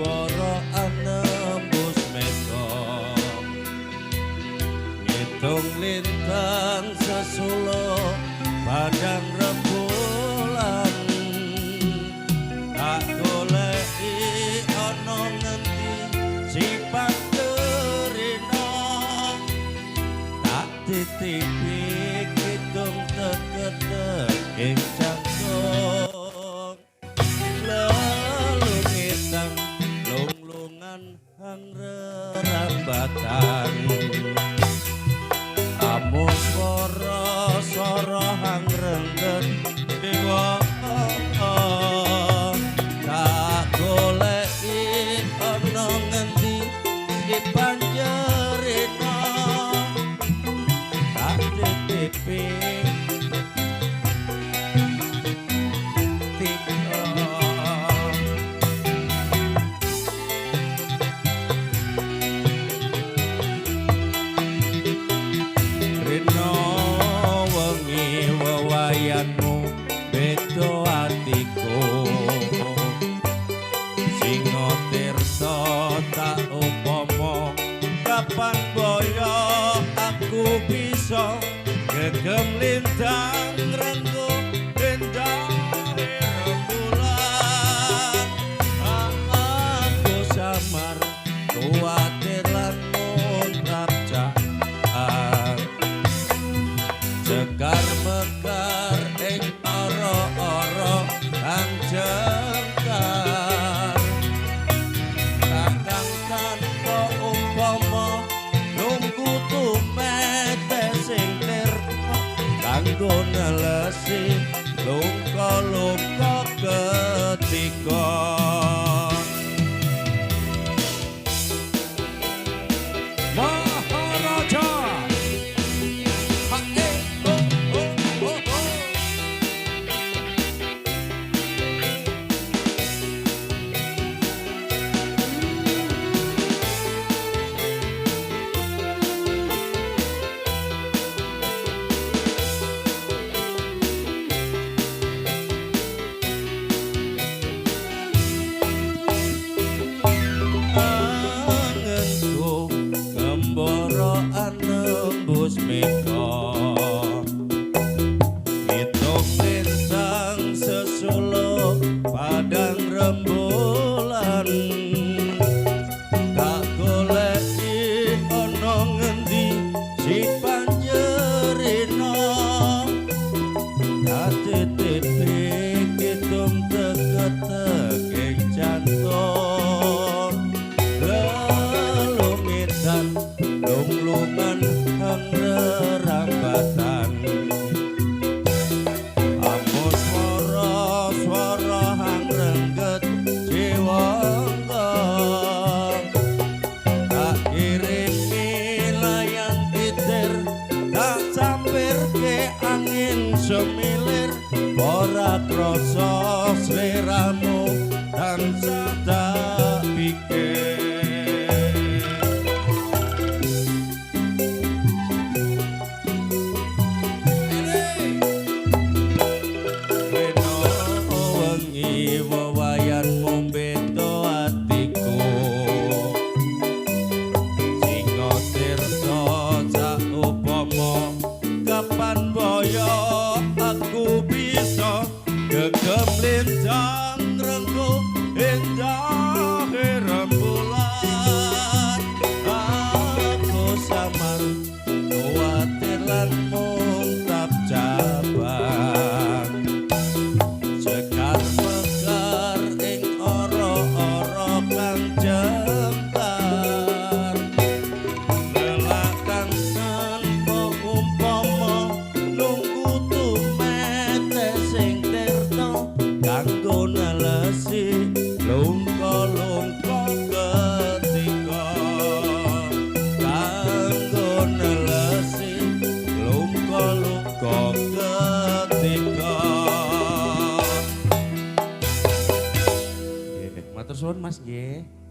Ngembara anembus meta ngitung lintang sesulo padang rembulan tak goleki ana ngendi sifat derina tak titipi kidung teketek ing jangkung lelungitan lunglungan hang rerambatan amuswara sara hang renggen dewa tak goleki ana ngendi di panjerina tak titipi wewayanmu beda atiku singa tirta tak upama kapan boyo aku bisa gegem lintang renggo endah rembulan aku samar kuatir lan muntrap Sekar mekar ing ora-ora kang jengkar kadang tanpa umpama nunggu tumete sing tirta kanggo nelesi luka-luka ketika Maharaja anembus meka ngitung lintang sesulo padang rembulan tak goleki ana ngendi si panjerina tak titipi kidung teketek ing jantung lelumitan lunglungan hang rerambatan amuswara swara hang rengget jiwangga tak kirimi layang titir tak sampirke angin semilir ora krasa sliramu tansah tak pikir wewayanmu beda atiku singa tirta sak upama kapan boyo aku bisa gegem lintang renggo endah rembulan aku samar kuatir lan muntap cabang sekar mekar ing ora-ora kang jengkar lelakan tanpa umpama nunggu tumete sing tirta kanggo nelesi lungka-lungka ketika kanggo nelesi lungka-lungka ketika matur suwun Mas nggih.